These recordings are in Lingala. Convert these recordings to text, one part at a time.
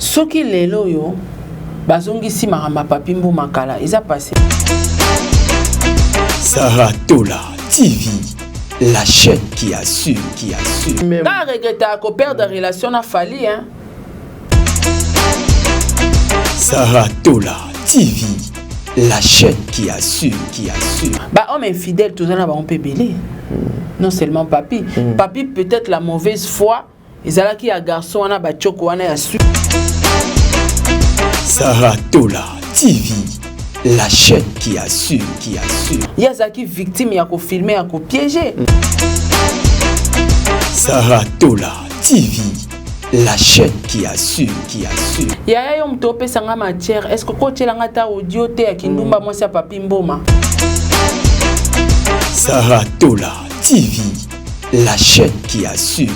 Soki lelo yo bazongisi maramba papi mbuma kala eza passé. Saratola TV, la chaîne qui assure, T'as regretté à perdre de relation à Fali, hein? Saratola TV, la chaîne qui assure. Bah, homme infidèle, tout ça, on peut belé. Non seulement papi. Papi, peut-être la mauvaise foi. Ils allaient qui a garçon, on a batchoko, on a su. Saratola TV, la chaîne qui assure. Il y a qui victime, il y a qu'on filmer, il y a qu'on piéger. Saratola TV, la chaîne qui assure. Il y a un topé sans matière. Est-ce que quand tu as audio, tu as kindumba moi c'est papi mboma. Saratola TV, la chaîne qui assure.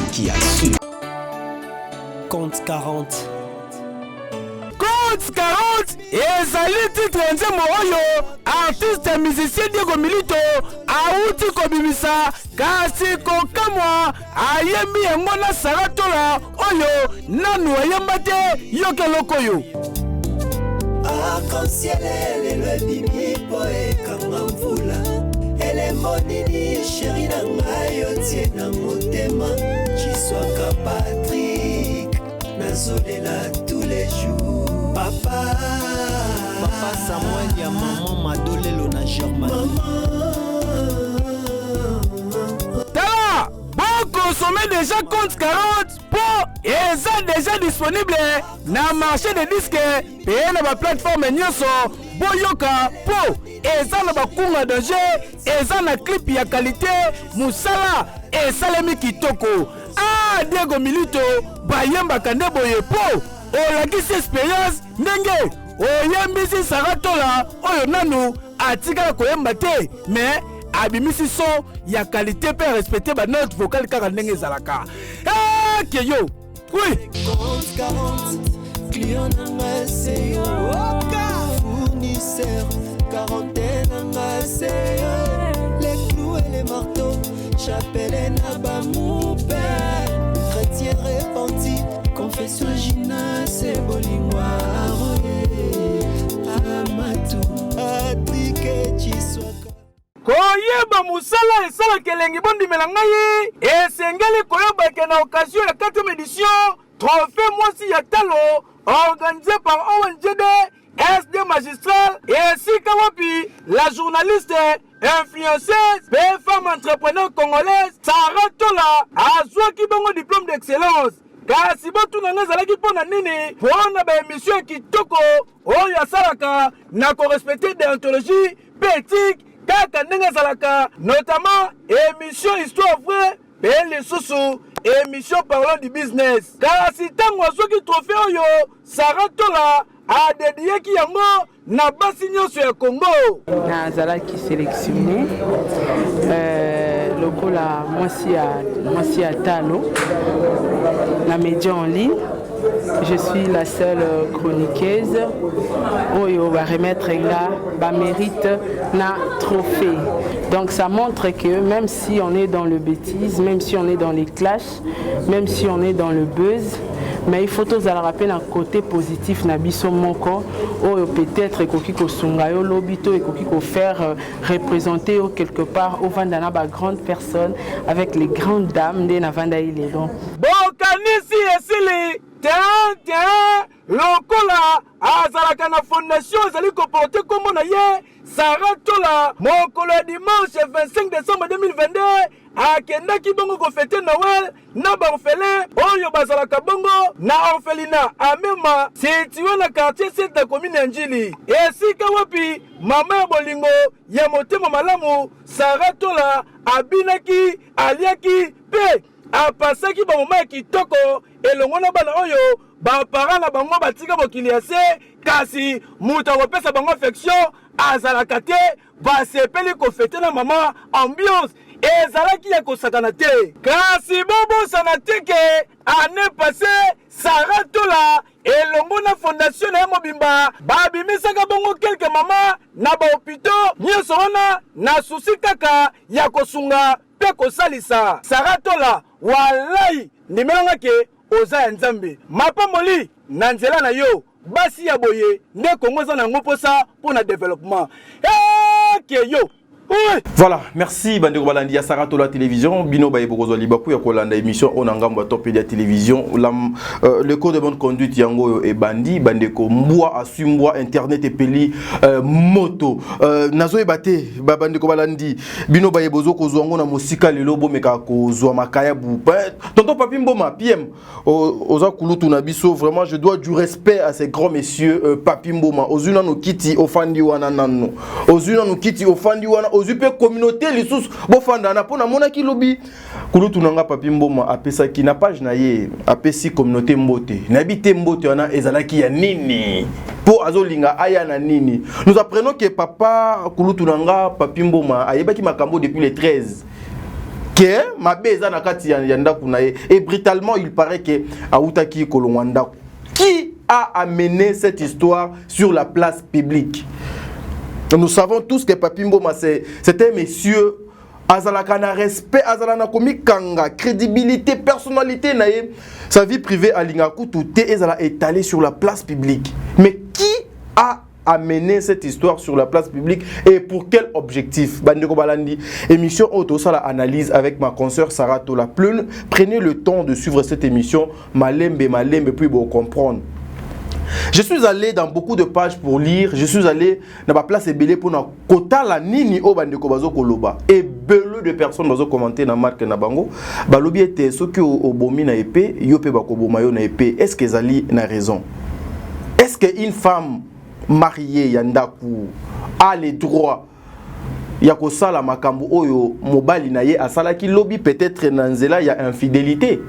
Compte 40. Compte 40 et Zali titre nzembo oyo artiste musicien Diego Milito auti kobimisa kasi kokamwa ayembi yango na Saratola oyo nanu ayemba te yokeloko yo. Arc-en-ciel le bimi poe kama mvula elembo nini chéri na ngai otie na motema Chiswaka Patrick nazolela tous les jours. Papa Samuel ya maman Madolelo na Germanie. Tala, bon consommer déjà compte 40 pour et ça déjà disponible na marché de disques et na ba plateforme nyonso boyoka po eza na bakunga danger eza na clip ya qualité musala esalemi kitoko. Ah Diego Milito bayemba kande boye po olakisi expérience ndenge oyembisi Saratola oyo nanu atikala koyemba te mais abimisi son ya qualité pe respecter ba note vocale kaka ndenge ezalaka. Ah keyo oui Compte 40 client nanga c'est yo fournisseur quarantaine nanga c'est yo les clous et les marteaux chapelle na ba mon père chrétien repenti confession Gina c'est bolingwa amatu atrike Chiswaka koyeba musala esala kelengi bondimela ngai esengeli koyeba ke na occasion ya 4e édition trophée mwasi ya talo organisé par ONGD SD magistral et sika wapi la journaliste influenceuse et femme entrepreneur congolaise Saratola azwaki bongo diplôme d'excellence. Kasi botu na ngazalaki pona nini pona ba émission kitoko oyo asalaka na correspecter déontologie éthique kaka ndenge azalaka notamment émission histoire vraie pe lisusu émission parlant du business. Kasi tango azwaki trophée oyo Saratola a dédié ki yango na basi nyonso ya Congo. Nazalaki sélectionné lokola mwasi ya talo la média en ligne. Je suis la seule chroniqueuse oyo va remettre là mérite na trophée. Donc ça montre que même si on est dans le bêtise, même si on est dans les clashs, même si on est dans le buzz, mais il faut tous rappeler un côté positif na biso moko oyo peut-être ekoki kosunga yo lobito ekoki ko faire représenter quelque part au vandana ba grande personne avec les grandes dames de na vanda ile donc bokanisi esili tiens lokola azalaka na fondation ezali koporte kombo na ye Saratola mokolo ya dimanche 25 décembre 2022 akendaki bongo kofete Noël na baorphelin oyo bazalaka bongo na orphelinat amema situé na quartier 7 de commune ya Njili esika wapi mama ya bolingo ya motema malamu Saratola abinaki aliaki pe apasaki bamoma ya kitoko elongo na bana oyo bapara na bango batika mokili ya se kasi mutu akopesa bango affection azalaka te basepeli kofete na mama ambiance ezalaki ya kosakana te kasi bobosana te ke ane passé Saratola elongo na fondation na ya mobimba babimisaka bongo kelke mama na bahôpitaux nyonso wana na susi kaka ya kosunga pe kosalisa Saratola walai ndimelanga ke oza ya nzambe mapamboli nanzela na yo basi ya boye nde Congo za nango posa pour na développement ke yo. Oui. Voilà, merci Bandeko Balandi ya Saratola Télévision, Bino Baye Bokozo Libaku ya kolanda émission Onangamba Top Media Télévision, le code de bonne conduite yango et bandi Bandeko Mboa Asumboa internet et peli moto nazo ebate Bandeko Balandi Bino Baye Bozo kozwango na musika lelo bo meka kozwa makaya bu tonton Papi Mboma PM oza kulutu na biso. Vraiment je dois du respect à ces grands messieurs Papi Mboma ozuna no kiti ofandi wana nano ozuna no kiti ofandi wana ozupe communauté lisusu bofanda na pona mona ki lobi kulutu nanga Papi Mboma apesa ki na page na ye apesi communauté mbote na bité mbote wana ezalaki ya nini po azolinga aya na nini. Nous apprenons que papa kulutu nanga Papi Mboma ayebaki makambo depuis le 13 que mabeza na kati ya ndaku na ye et brutalement il paraît que autaki kolongwanda. Qui a amené cette histoire sur la place publique? Nous savons tous que Papi Mboma c'est un monsieur azalaka na respect, azalana komi kanga, crédibilité, personnalité nae, sa vie privée alinga kutu te ezala étalée sur la place publique. Mais qui a amené cette histoire sur la place publique et pour quel objectif? Bandeko Balandi, émission auto ça la analyse avec ma consoeur Sarah Tola. Prenez le temps de suivre cette émission malembe puis vous comprendre. Je suis allé dans beaucoup de pages pour lire. Je suis allé dans ma place ebele pour na kota la nini o bandeko bazo koloba et beleu de personnes bazo commenter na marque na bango balobi ete soki obomi na épée yo pe bakoboma yo na épée. Est-ce que Zali na raison? Est-ce que une femme mariée yandaku a les droits ya kosala makambo oyo mobali na ye asalaki lobi peut-être na nzela ya infidélité?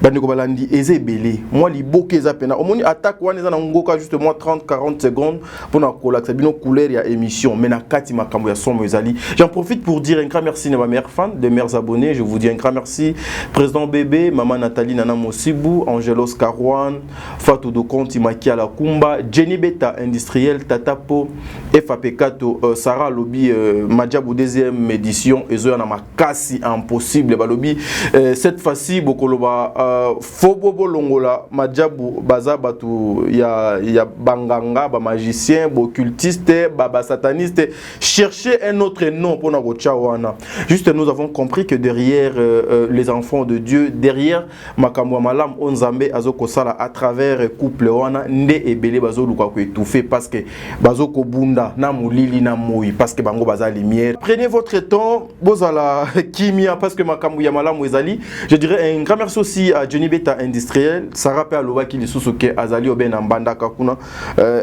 Bandeko Balandi eze belé moi liboke eza pena omoni attaque wana eza na ngoka justement 30-40 secondes pour na kolaksa bino couleur ya émission mais na kati makambo ya somo ezali. J'en profite pour dire un grand merci à ma mère fan, de mères abonnés. Je vous dis un grand merci président bébé, maman Nathalie Nana Mosibou, Angelos Karwan, Fatou Dokonti Makia la Kumba, Jenny Beta industriel Tatapo, FAP Kato, Sarah Lobby Madjabou deuxième édition ezo na makasi impossible balobi cette fois-ci bokoloba Fobobo Longola, Madjabou, Baza Batu, ya Banganga, ba magicien, ba occultiste, ba sataniste. Cherchez un autre nom pour notre Chawana. Juste, nous avons compris que derrière les enfants de Dieu, derrière Makamwa Malam, Onzambe, Azoko Sala, à travers couple Wana, Nde et Bele Bazo Lukaku étouffé parce que Bazoko Bunda, Namulili Namoui, parce que Bango Baza Lumière. Prenez votre temps, Bozala Kimia, parce que Makamwa Malam Wezali. Je dirais un grand merci aussi à Jenny Beta industriel, Sarah Pe Aloba qui Lisusuke Azali Oben Mbanda Kakuna,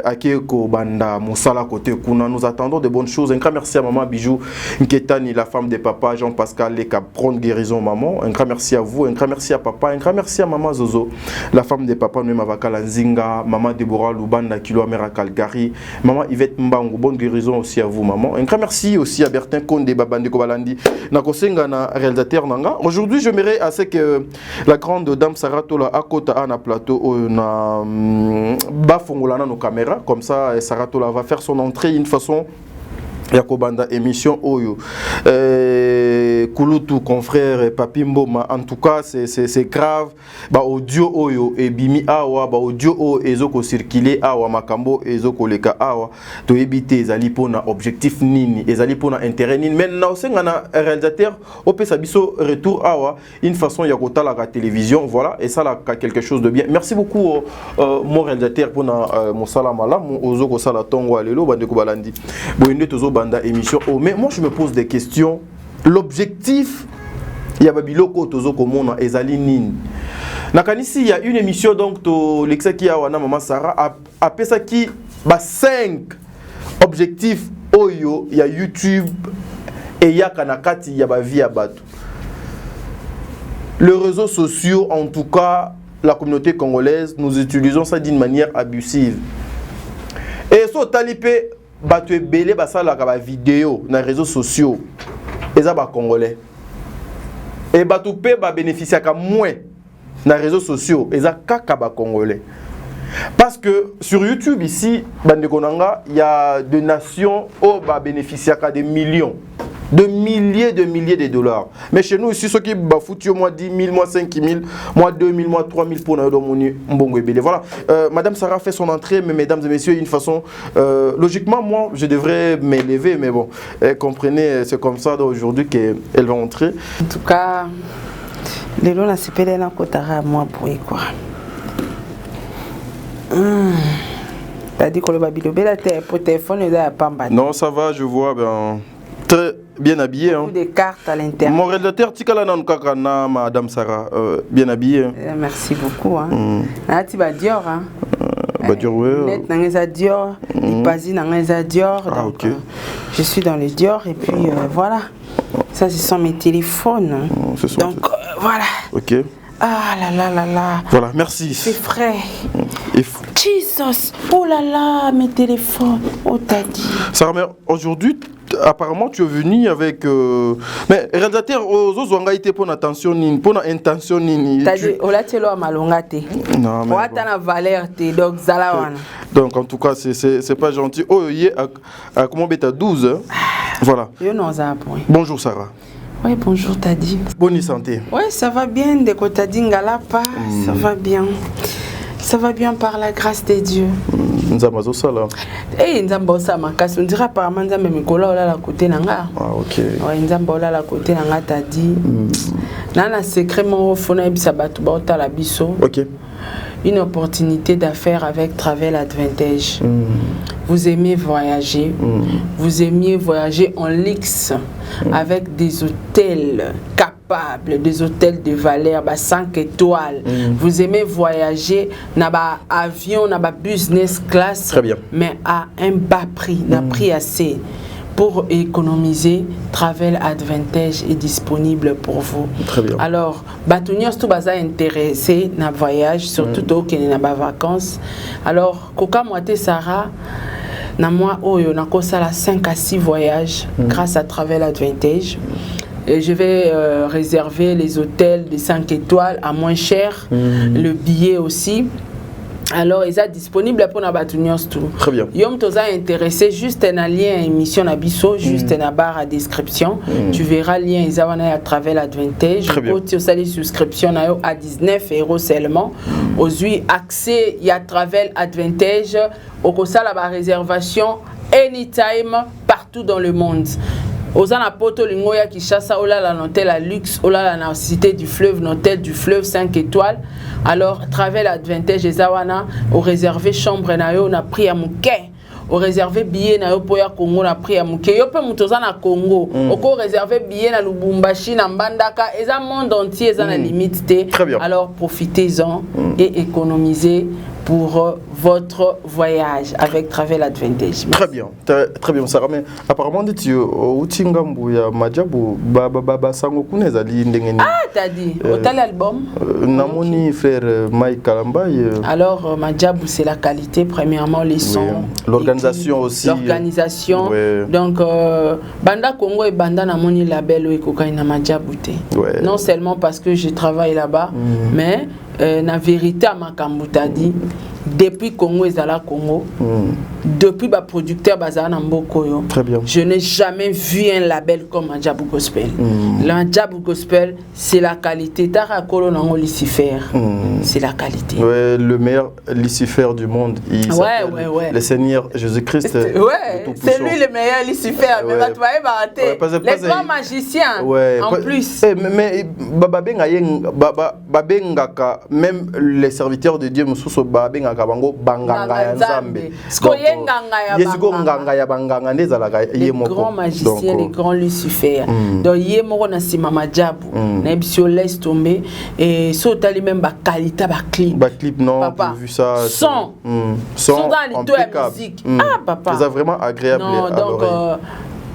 Akeko Banda Moussala côté Kuna. Nous attendons de bonnes choses. Un grand merci à maman Bijou Nketani, la femme de papa Jean-Pascal Leka, prendre guérison maman. Un grand merci à vous, un grand merci à papa, un grand merci à maman Zozo, la femme de papa Noema Vakala Nzinga, maman Deborah Lubanda Kilo Amera Calgary, maman Yvette Mbango, bonne guérison aussi à vous maman. Un grand merci aussi à Bertin Konde Babandeko Balandi, Nakosenga na réalisateur Nanga. Aujourd'hui, j'aimerais assez que la grande dame Sarah Tola à côté à un plateau na bafongolana nos caméras comme ça Sarah Tola va faire son entrée d'une façon Yakobanda émission Oyo Kulutu confrère Papi Mboma. En tout cas c'est grave ba audio Oyo et bimi awa ba audio o ezoko circuler awa makambo ezoko leka awa to éviter ezali pona objectif nini ezali pona intérêt nini maintenant senga na réalisateur opesa biso retour awa une façon ya kotala la télévision voilà et ça là quelque chose de bien. Merci beaucoup mon réalisateur pona mon salamala mon ozoko sala tongo alelo bandeko balandi boyende tozo banda émission mais moi je me pose des questions. L'objectif il y a babiloko tozo komona ezali nini nakanisi il y a une émission donc to lexaki awana maman Sarah a pesa ki ba 5 objectifs oyo ya YouTube et ya kanakati ya ba vie ya bato. Les réseaux sociaux en tout cas la communauté congolaise nous utilisons ça d'une manière abusive. Et so talipé bato ebele basala ka ba vidéo na réseaux sociaux eza ba congolais et bato pe ba bénéficier ka moins na réseaux sociaux eza kaka ba congolais parce que sur YouTube ici bande konanga il y a des nations où ba bénéficier ka des millions de milliers de dollars. Mais chez nous, ici, ceux qui foutent moi 10 000, moi 5 000, moi 2 000, moi 3 000 pour nous. Voilà. Madame Sarah fait son entrée, mais mesdames et messieurs, d'une façon, logiquement, moi, je devrais m'élever, mais bon, comprenez, c'est comme ça aujourd'hui qu'elle va entrer. En tout cas, les lois, c'est pas les kotara moi pour quoi. T'as dit que le babilo bela pour téléphone et là pas mal. Non, ça va, je vois, ben très bien habillé. Hein. Des cartes à l'intérieur. Mon rédacteur Tikala Nankakana, Madame Sarah, bien habillé. Hein. Merci beaucoup. Hein. Tu vas Dior. Hein. Dior, ouais. Net dans Dior, Ipasi dans Dior. Ah, donc, ok. Je suis dans les Dior et puis voilà. Ça, ce sont mes téléphones. Donc voilà. Ok. Ah là là là là. Voilà, merci. C'est frais. Jesus. Oh là là, mes téléphones. Oh, t'as dit. Sarah, mais aujourd'hui, apparemment, tu es venu avec. Mais réalisateur, aux autres, été pour attention, pour intention. T'as dit, oh là, tu es là, malongate. Non, mais. Ouais, t'as la valeur, t'es donc Zalawana. Donc, en tout cas, c'est pas gentil. Oh, il à comment bêta 12. Hein? Voilà. Bonjour, Sarah. Oui, bonjour, t'as dit. Bonne santé. Oui, ça va bien, de côté d'Ingalapa, ça va bien. Ça va bien par la grâce de Dieu. Nzamazo sala. Eh, Nzambo sama kasi on dirait apparemment Nzambe mikola ola la côté nanga. Ah OK. Ouais, Nzambo ola la côté nanga t'as dit. Nana secret mon fona bisa batu ba otala biso. OK. Une opportunité d'affaires avec Travel Advantage. Vous aimez voyager, vous aimiez voyager en luxe avec des hôtels capables, des hôtels de valeur, 5 étoiles. Vous aimez voyager dans avion, dans business class, très bien, mais à un bas prix, un prix assez. Pour économiser, Travel Advantage est disponible pour vous. Très bien. Alors, Batunios tout baza intéressé na voyage, surtout au Kenya na vacances. Alors, Koka Moite Sarah, na moi oyo na kosala 5 à 6 voyages grâce à Travel Advantage. Et je vais réserver les hôtels de 5 étoiles à moins cher, le billet aussi. Alors, ils sont disponibles pour Nabatunios tout. Très bien. Yom Toza intéressé, juste un lien émission Nabiso, juste une barre à description. Tu verras le lien Isawana à travers l'Advantage. Très bien. Tu as les souscriptions à 19 € seulement. Aujourd'hui, accès y a Travel Advantage. Au Kosa la réservation anytime partout dans le monde. Ozana poto lingoya qui chasse ola la hôtel à luxe, ola la cité du fleuve, hôtel du fleuve 5 étoiles. Alors Travel Advantage et Zawana au réservé chambre nayo na prix à mouké. Au réservé billet na yo poya Congo na prix à mouké. Yo pe mutoza na Congo. Au réservé billet na Lubumbashi na Mbandaka. Eza monde entier eza na limite té. Alors profitez-en et économisez pour votre voyage avec Travel Advantage. Très bien, très bien, Sarah. Mais apparemment, tu Utingambu ya Majabu, Baba Sango Kunezali Ndengeni. Ah, t'as dit, autant l'album Namoni frère Mike Kalambay. Alors, Majabu, c'est la qualité, premièrement, les sons. L'organisation aussi. L'organisation. Donc, Banda Congo et Banda Namoni label et Kokaina Majabu. Non seulement parce que je travaille là-bas, mais la vérité à Makambu t'a dit, depuis Congo et Zala Congo, depuis le producteur Bazana Mbokoyo, je n'ai jamais vu un label comme Majabu Gospel. Majabu Gospel, c'est la qualité. Tara Kolo Nango Lucifer, c'est la qualité. Ouais, le meilleur Lucifer du monde. Le Seigneur Jésus-Christ. Ouais, c'est lui le meilleur Lucifer. Mais tu vas y les grands magiciens, en plus. Mais même les serviteurs de Dieu, les grands magiciens, les grands Lucifer. Donc, il y a Majabu, laisse tomber. Et sauter même qualité clip, non, papa. Vu ça. Son dans les musique. Ah, papa. C'est vraiment agréable. Non, donc.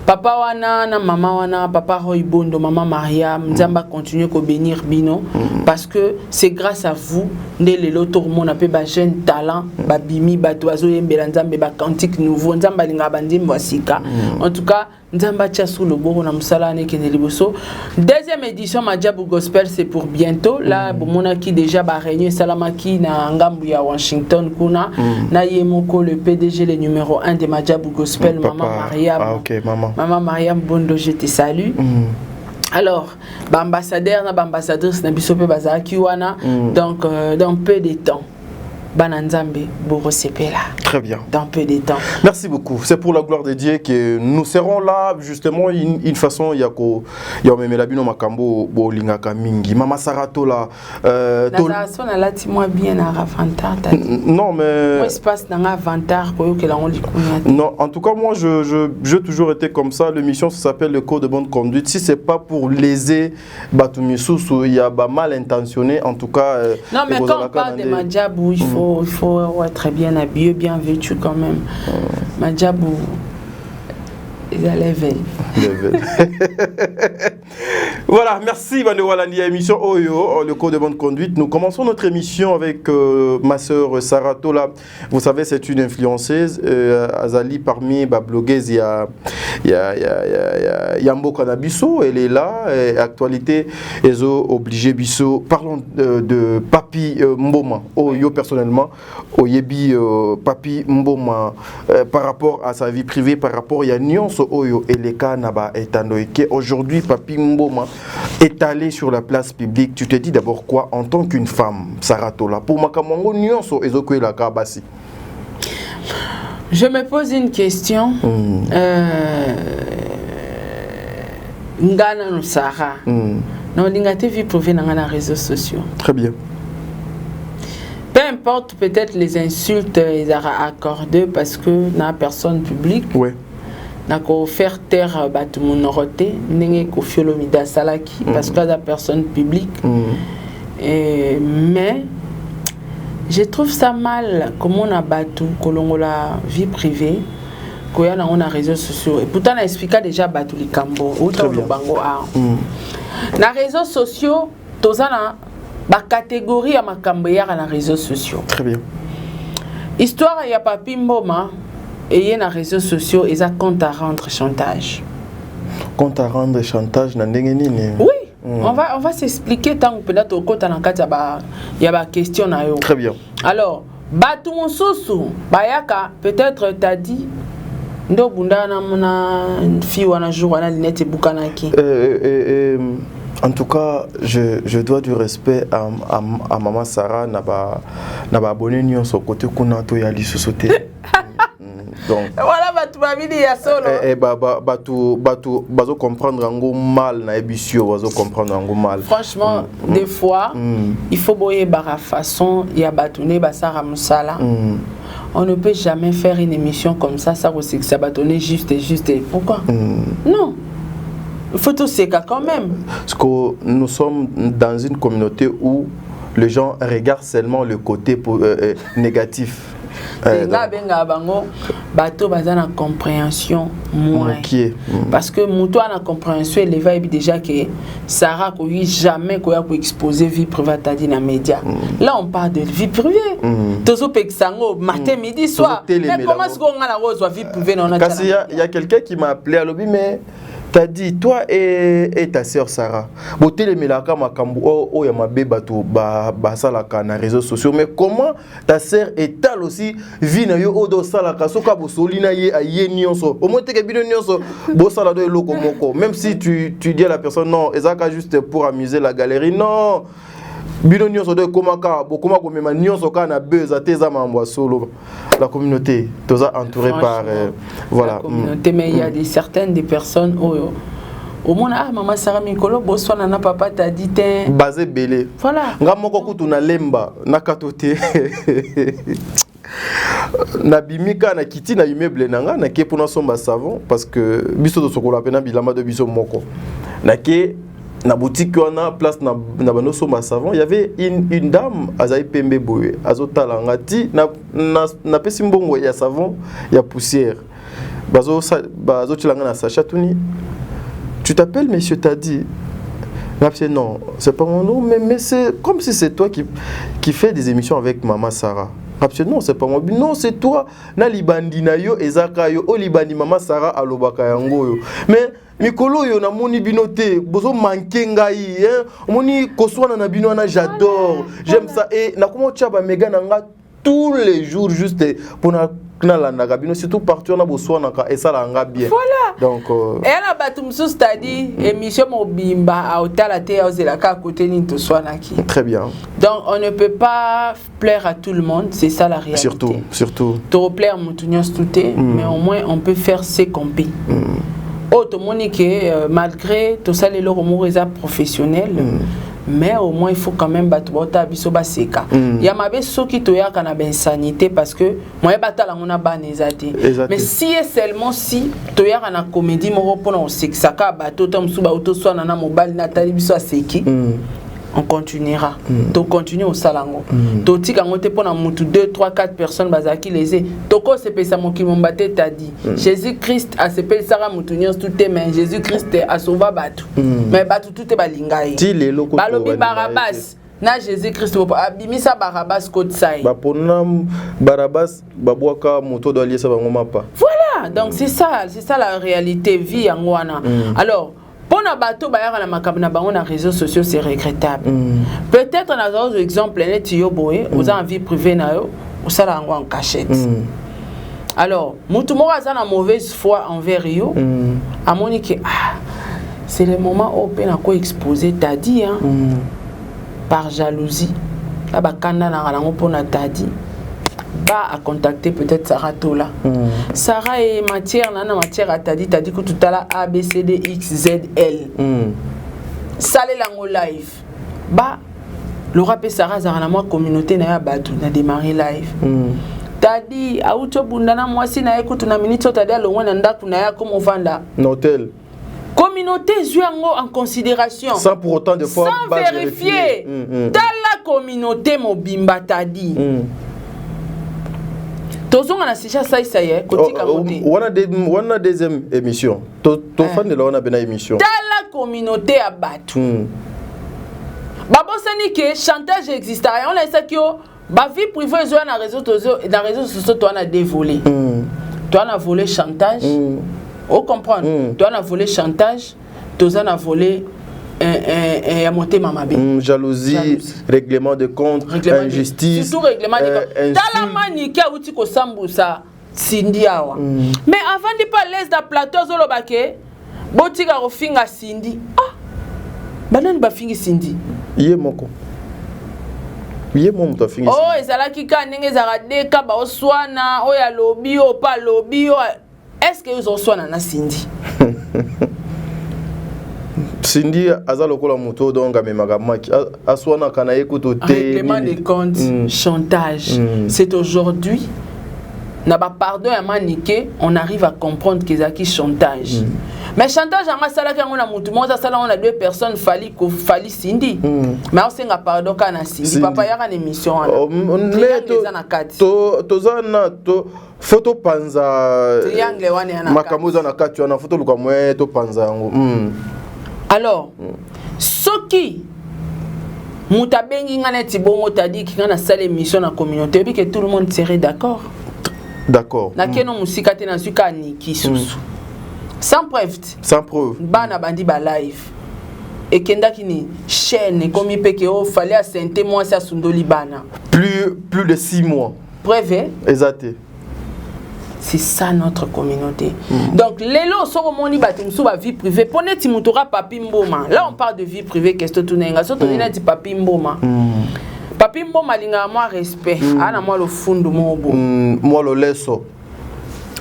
Papa wana na maman wana papa Roybondo maman Maria Nzamba continue ko bénir bino parce que c'est grâce à vous ndele loto mon appel ba jeune talent ba bimi ba toazo yembela Nzambe ba cantique nouveau Nzamba linga bandi mwasika en tout cas Nzamba Tchassou le Boro na Moussala ne Keneliboso. Deuxième édition Madjabou Gospel, c'est pour bientôt. Là, Bomona qui déjà va régner Salamaki na Ngambu à Washington Kuna. Na Yemoko, le PDG, le numéro 1 de Madjabou Gospel, Maman Mariam. Ah, ok, maman. Maman Mariam Bondo, je te salue. Alors, ambassadeur, ambassadrice, Nabisope Bazaki Wana. Donc, dans peu de temps. Bananzambe Borosepela. Très bien. Dans peu de temps. Merci beaucoup. C'est pour la gloire de Dieu que nous serons là, justement, une façon, Yako, Yamemelabino Makambo, Bolingaka Mingi, Mama Sarato là. Nazarason a lati moi bien à Ravantar. Non, mais. Moi, il se passe dans Ravantar, que la on non, en tout cas, moi, j'ai toujours été comme ça. L'émission, ça s'appelle le code de bonne conduite. Si c'est pas pour léser Batumisou, il y a mal intentionné, en tout cas. Non, mais quand on parle de Madjabou, il faut être bien habillé, bien vêtu quand même. Madjabou, ils allaient veiller. Voilà, merci Bande Walandi, émission Oyo, le code de bonne conduite. Nous commençons notre émission avec ma sœur Sarah Tola. Vous savez, c'est une influenceuse. Azali, parmi les blogueuses, il y a Yambo Kanabiso, elle est là. Actualité, ils ont obligé Bisso. Parlons de Papi Mboma. Oyo, personnellement, Oyebi Papi Mboma, par rapport à sa vie privée, par rapport à Nyonso Oyo et les cas Naba Etanoike. Aujourd'hui, Papi Mboma est allé sur la place publique. Tu te dis d'abord quoi en tant qu'une femme, Sarah Tola? Pour Makamongo Nyonso Ezokwe la Kabasi. Je me pose une question. Ngana no Sarah. Non, l'ingate vie privée dans les réseaux sociaux. Très bien. Peu importe peut-être les insultes ils ont accordées parce que na personne publique. Ouais. Nako faire taire batu monoroté n'engé ko fiolomida salaki parce que la personne publique. Mais je trouve ça mal comme on a battu kolongola vie privée koya na on a réseaux sociaux et pourtant on a expliqué déjà battu likambo autant le bango a na réseaux sociaux tozana ba catégorie à makambo ya na réseaux sociaux. Très bien. Histoire ya Papi Mboma et il y a les réseaux sociaux, ils ont compte à rendre chantage. Compte à rendre chantage, oui, on va s'expliquer tant que peut-être au côté il y a une question. Très bien. Alors, Batou Sousou, Bayaka, peut-être t'as dit, Ndo Bunda na fille ou un jour, on a l'inette Boukanaki. En tout cas, je dois du respect à Maman Sarah, n'a pas abonné ni son côté qu'on a tout yali société. Donc voilà batu babili ya solo bazo comprendre ngo mal na ebisio bazo comprendre ngo mal. Franchement des fois il faut boyer bara façon ya batune basara musala. On ne peut jamais faire une émission comme ça aussi que ça batone juste. Pourquoi? Non. Il faut tout c'est quand même. Parce que nous sommes dans une communauté où les gens regardent seulement le côté négatif. Là, bateau bazan en compréhension moins. Parce que mouton en compréhension, il va déjà que Sarah n'a jamais exposé vie privée dans les médias. Là, on parle de vie privée. Tozo peksango matin, midi, soir. Mais comment est-ce qu'on a la rose vie privée dans notre? Il y a quelqu'un qui m'a appelé à l'objet, mais t'as dit, toi et ta sœur Sarah, boté les melaka makambo o ya mabe bato ba salaka na réseaux sociaux, mais comment ta sœur est-elle aussi vie na yo odo salaka soka bo solina ye aye nyonso au moins te ke bino nyonso bo sala do eloko moko, même si tu dis à la personne non ezaka juste pour amuser la galerie, non bino nyonso do komaka bo komako mema nyonso kana beza teza mambo solo. La communauté, tous entourés par voilà. La communauté, mais il y a certaines des personnes au monde maman Sarah Mikolo bosso nana papa t'a dit basé belé. Voilà. Ngamoko kutuna lemba nakatote. Na bimika na kiti na immeuble nanga na ke pona somba savon parce que biso to sokola pena bilama de biso moko. Na ke na boutique on a place na bano somba savon, il y avait une dame azai pembe boye azotala ngati na pesi mbongo ya savon ya poussière bazo tilanga na sachet tuni. Tu t'appelles monsieur t'a dit non, c'est pas mon nom mais c'est comme si c'est toi qui fais des émissions avec maman Sarah. Absolument, c'est pas moi. Non, c'est toi. Na libandi na yo ezaka yo o libandi mama Sarah alobaka yango yo. Mais mikolo yo na moni binote bozo manquer ngai hein. Moni koswana na bino na j'adore. J'aime ça et na komo tchaba mega nanga tous les jours juste pour na landa bino surtout partout na boswana ka et ça la nga bien. Voilà. Donc et la batum sous c'est-à-dire émission mobimba à otala te ozela ka côté ni to swana ki. Très bien. Donc on ne peut pas plaire à tout le monde, c'est ça la réalité. Surtout. To plaire mutunyos touté, mais au moins on peut faire ce qu'on peut. Oh to monique malgré tout ça les loromoreza professionnel. Mais au moins il faut quand même battre biso baseka. Il y a mabe soki toyaka na ben sanité parce que moi batala ngona banezate. Mais si et seulement si toyaka na comédie moko pona o seksaka bato to msuba auto swana na mobile na tali biso aseki. On continuera. To continue au salango. To tika ngote pona mutu 2 3 4 personnes bazaki lese. Toko se pesa moki mombate t'a dit. Jésus-Christ a s'appelle Sarah Moutounios tout est mais Jésus-Christ a sauvé batu. Mais batu tout est balingai. Balobi Barabas. Na Jésus-Christ abimisa Barabas kotsai. Ba pona Barabas babwaka moto do alier sa bangoma pa. Voilà, donc c'est ça la réalité vie ngwana. Alors pour na bateau bayaka na makabna bango na réseaux sociaux c'est regrettable. Peut-être on a d'autres exemples net yo boye aux en vie privée na yo ou ça la en cachette. Alors mutu mo aza na mauvaise foi envers yo a monique c'est le moment où on a quoi exposer t'as dit hein par jalousie là ba kanda na rango pona t'as dit ba à contacter peut-être Sarah Tola. Sarah est matière nana matière a t'as dit que tout à l'heure A B C D X Z L. Salé lango live. Ba le rap Sarah Zarana moi communauté na ya batu na démarrer live. T'as dit a uto bundana moi si na écoute na minute t'as dit le wana ndaku na ya comme vanda. Hôtel. Communauté juango en considération. Sans pour autant de fois sans vérifier. Dans la communauté mobimba t'as dit. Tozonga na sisha ça y est côté kamoté. On a deuxième émission. To fan de la on a bena émission. Dans la communauté à battu. Babo sani que chantage existe. On a ça que ba vie privée zo na réseau sociaux toi on a dévolé. Toi on a volé chantage. On comprend. Toi on a volé chantage. Toi on a volé à monter mamabe. Jalousie, règlement de compte, injustice. Surtout règlement de compte. Dans la manique où tu ko sambusa Cindy awa. Mais avant de pas l'aise da plateau zolo bake, botika ko finga Cindy. Ah. Banani ba fingi Cindy. Yé moko. Yé mom to fingi. Oh, ezalaki ka ndenge ezaka deka ba oswana, o ya lobby o pas lobby. Est-ce que vous oswana na Cindy? Cindy azalo kola moto donc amemaka maki aswana kana ekuto te règlement de compte chantage c'est aujourd'hui na ba pardon ya manique on arrive à comprendre que zaki chantage mais chantage anga sala ka ngona mutu moza sala on a 2 personnes fali Cindy mais on senga pardon kana Cindy papa ya kana émission to zana to photo panza triangle wana na makamoza na kati wana photo lukamwe to panza yango alors soki mutabengi ngana tibongo tadi ki ngana sale émission na communauté bi que tout le monde serait d'accord na keno musika te na suka ni kisusu sans preuve bana bandi ba live et kenda kini chaîne comme peke o fallait à santé moi ça sundoli bana plus de 6 mois preuve exact. C'est ça notre communauté. Donc, les lots sont au monde sous la vie privée. Pour net mutora papi mboma. Là, on parle de vie privée. Qu'est-ce que tu n'as? Surtout, on a dit papi mboma. Papi mboma, il a moi respect. Ah, moi le fond de mon beau. Moi le laisse.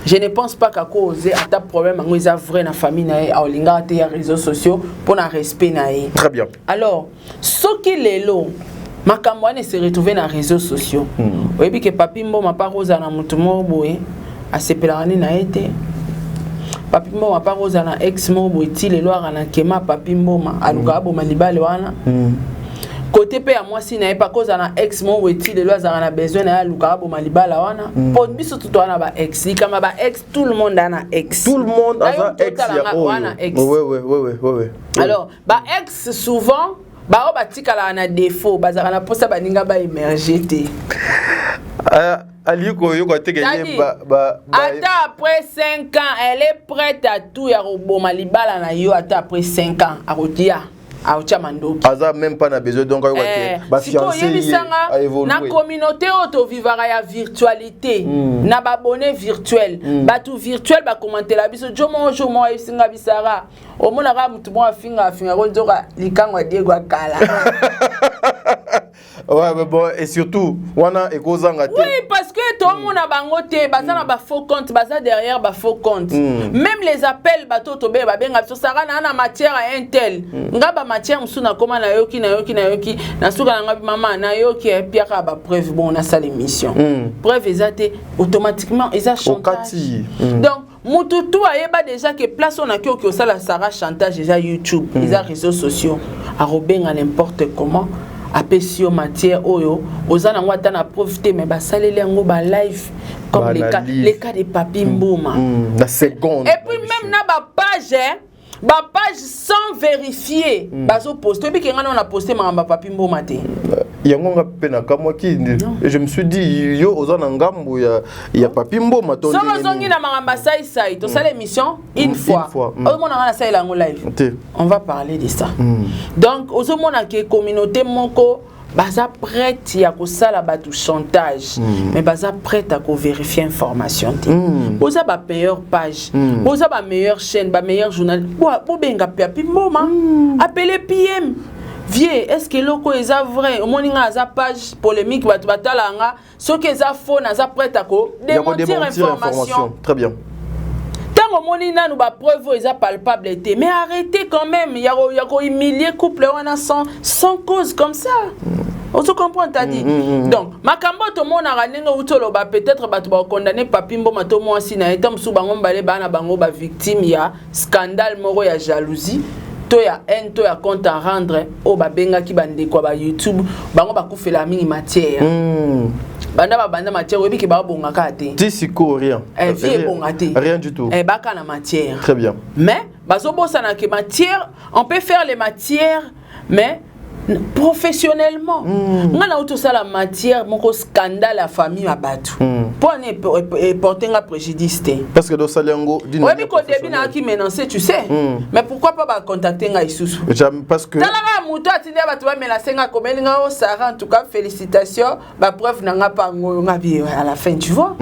Je ne pense pas qu'à cause à ta problème, on est vrai dans famille nae, à olinga te réseaux sociaux pour un respect nae. Très bien. Alors, ce qui les lots. Makamwane se retrouver dans les réseaux sociaux. Oui, puis que papi mboma pas rose na mutumo boy. A sepelani na été papi mboma pa roza na ex mobo itile loira na kema papi mboma aluka boma libale wana côté pe ya moi si na pas cause na ex mobo itile loira na besoin na aluka boma libala wana pour biso tout wana ba ex kama ba ex tout le monde a na ex tout le monde a ex ya wana ex ouais alors ba ex souvent ba o batika la na défaut bazaka na posa baninga ba émerger té Aliko yoko teke Attends après 5 ans, elle est prête à tout ya roboma libala na yo attends après 5 ans à rotia. Aza même pas na besoin donc ba fiancé a évolué. Na communauté auto vivara ya virtualité na ba abonné virtuel ba tout virtuel ba commenter la biso jomo isinga bisara o mona ga mutu mo afinga ko nzoka likangwa Diego akala. Ouais mais bon et surtout wana ekozanga te. Oui parce que tout le monde a bangoté baza na ba faux compte baza derrière ba faux compte. Même les appels bato to be ba benga so sara na matière à intel. Ngaba matière musuna koma na yoki na suka na ngabi mama na yoki et puis aka ba preuve bon na sala émission. Preuve ezate automatiquement eza chantage. Donc mututu ayeba déjà que place on a que osala sara chantage déjà YouTube, les réseaux sociaux a robenga n'importe comment. Apesio matière oyo ozana ngwata na profiter mais basaleli ngo ba live comme les cas de Papi Mboma la seconde et puis même na ba page sans vérifier bazo poster bi kenga on a posté mamba Papi Mboma te yango nga pena kamwa ki je me suis dit yo ozana ngambo ya Papi Mboma to so zongi na mamba sai to sala émission une fois au mona na sala ngo live on va parler de ça donc au mona que communauté moko baza prête ya ko sala batu chantage mais baza prête à ko vérifier information boza ba meilleure page boza ba meilleure chaîne ba meilleur journal bo benga Papi Mboma appelez PM vieux est-ce que loko eza vrai au moninga za page polémique batu batalanga ce que eza faux na za prête à ko démentir information très bien tango monina nous ba preuve eza palpable été mais arrêtez quand même ya ko humilier couple wana sans cause comme ça. On se comprend, t'as dit. Donc, makambo to mona ranenga utolo ba peut-être ba to ba condamner Papi Mboma to mo asina etam su bango mbale bana bango ba victime ya scandale moro ya jalousie to ya haine to ya compte à rendre o ba benga ki bande kwa ba YouTube bango ba kufela mingi matière. Banda matière webi ki ba bonga ka te. Tisiko rien. Rien du tout. Baka na matière. Très bien. Mais bazo bossa na ke matière, on peut faire les matières mais professionnellement ngana auto sala matière moko scandale la famille abatu pour ne porter un préjudice parce que do salengo d'une oui ko début na qui menacer tu sais mais pourquoi pas contacter nga isusu parce que tala ga muto atinde batu ba menacer nga komelinga o Sarah en tout cas félicitations ba preuve na nga pa nga bi à la fin tu vois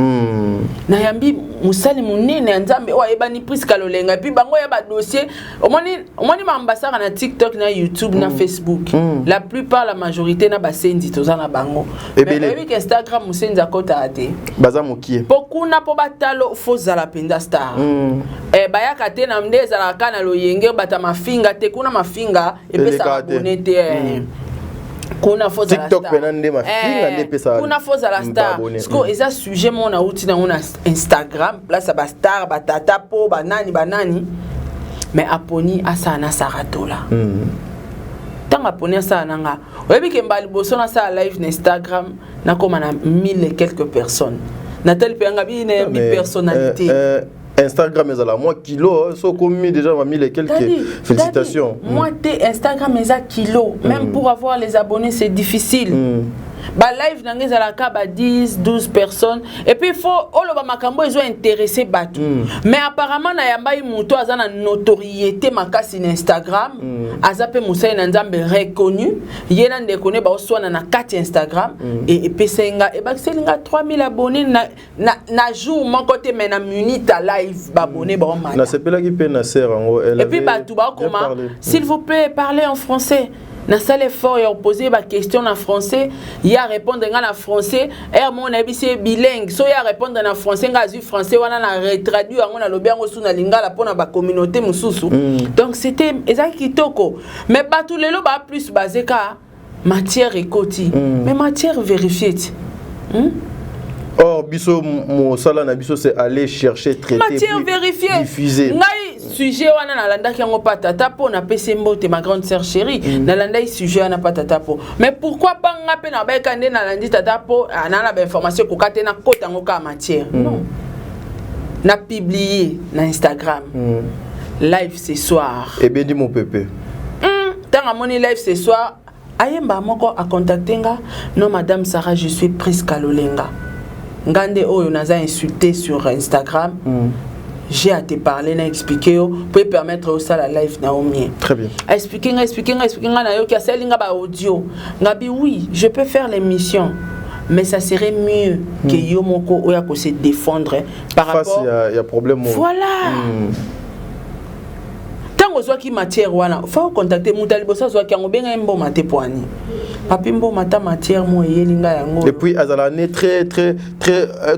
na yambi musali munene nzambe o ebani prise kalolenga puis bango ya ba dossier omoni mambasaka na TikTok na YouTube na Facebook la plupart la majorité na basendi tozana bango mais oui Instagram musenza kota ate baza mokie beaucoup na po batalo faux la penda star bayaka te na mdeza la kana loyenge bata mafinga te kuna mafinga epesa abonné te kuna faux la TikTok penande mafinga ne pesa kuna faux la star parce que eza sujet mon na uti na Instagram place ba star batata po banani mais aponi asana saratola tanga poni ça nanga oyebi ke mbali boso na sa live na Instagram na koma na 1000 et quelques personnes na tel penga bi na personnalité Instagram est à la moi kilo so commis déjà 1000 et quelques félicitations moi Instagram est à kilo même pour avoir les abonnés c'est difficile ba live nangeza la ka ba 10 12 personnes et puis il faut oloba makambo ils ont intéressé batu mais apparemment na yambai muto azana notoriété makasi na Instagram azape musai na nzambe reconnu yena ndekone ba oswana na kati Instagram et pesenga et ba selinga 3000 abonnés na jour mon côté mais na minute à live ba abonné ba on na sepela ki pe na sœur ngo elle et puis batu ba comment s'il vous plaît parlez en français. Na salle fort et poser ma question en français, il y a répondre en français, et mon avis c'est bilingue, so il y a répondre en français, ngazu français, on a retraduit on a le bien reçu na lingala pour na communauté mususu. Donc c'était exact kitoko. Mais pas tous les lots plus basé ka matière et quotidien. Mais matière vérifiée. Or biso mo sala na biso c'est aller chercher traiter matière vérifiée diffuser ngai sujet wana na landa ki ngo patata po na pese mbote ma grande sœur chérie na landa sujet wana patata po mais pourquoi pas nga pe na ba kande na landi tata po na ba information ko kate na kota ngo ka matière non na publier na Instagram live ce soir et bien dit mon pépé tanga moni live ce soir ayemba moko a contacter nga non madame Sarah je suis prise kalolenga ngande oyo naza insulté sur Instagram. J'ai à te parler, na expliquer pour permettre au ça la live na au mien. Très bien. Expliquer na yo ki aselinga ba audio. Ngabi oui, je peux faire l'émission. Mais ça serait mieux que yo moko oya ko se défendre par rapport il y a problème. Voilà. Tango zwa ki matière wana, faut contacter mutali bosa zwa ki ngobenga mbo mate poani. Papi mbo mata matière mo yelinga yango. Et puis azalane très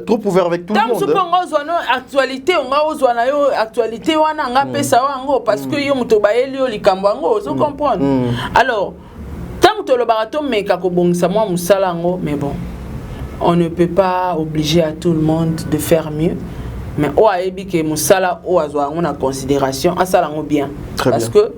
trop ouvert avec tout le monde. Tant que zwa no actualité on zwa na yo actualité wana nga pesa wango parce que yo muto bayeli yo likambo yango, vous comprenez. Alors, tant que le barato meka ko bongisa moi musala ngo, mais bon. On ne peut pas obliger à tout le monde de faire mieux. Mais on a dit que Moussala on a considération à ça bien. Parce que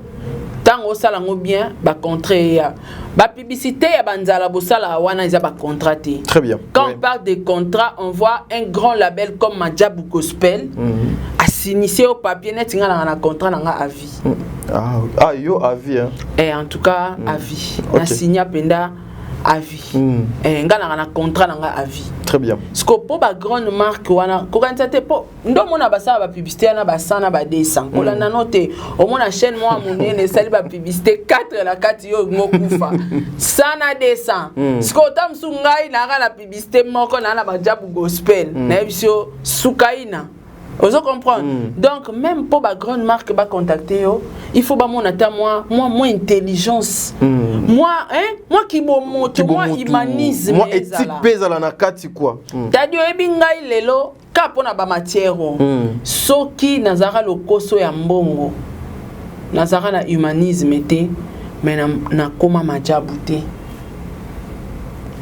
tant que ça bien, bah contraire, bah publicité ya banzala bosala wana ils a contraté. Très bien. Quand on parle de contrat, on voit un grand label comme Madjabou Gospel a signé au papier net un contrat dans à vie. Ah yo à vie hein. Et en tout cas à vie. On signé penda à vie. Ngana na contrat na à vie. Très bien. Ce que pour ba grande marque wana ko kantate po ndo mona basa ba publicité na basana ba descend. Ko la note au mona chaîne moi monene sali ba publicité 4 la 4 yo ngokufa. Sana descend. Ce que tam sungai na la publicité moko na ba Jabu Gospel. Na biso sukaina. Vous comprenez? Donc même pour la grande marque va contacter il faut ba mon ata moi intelligence. Moi qui monte moi humanisme. Moi éthique pesa na kati quoi. Tadio ebingai lelo ka pona ba matière. Soki nazara lokoso ya mbongo. Nazara na humanisme te mais na koma majabu te.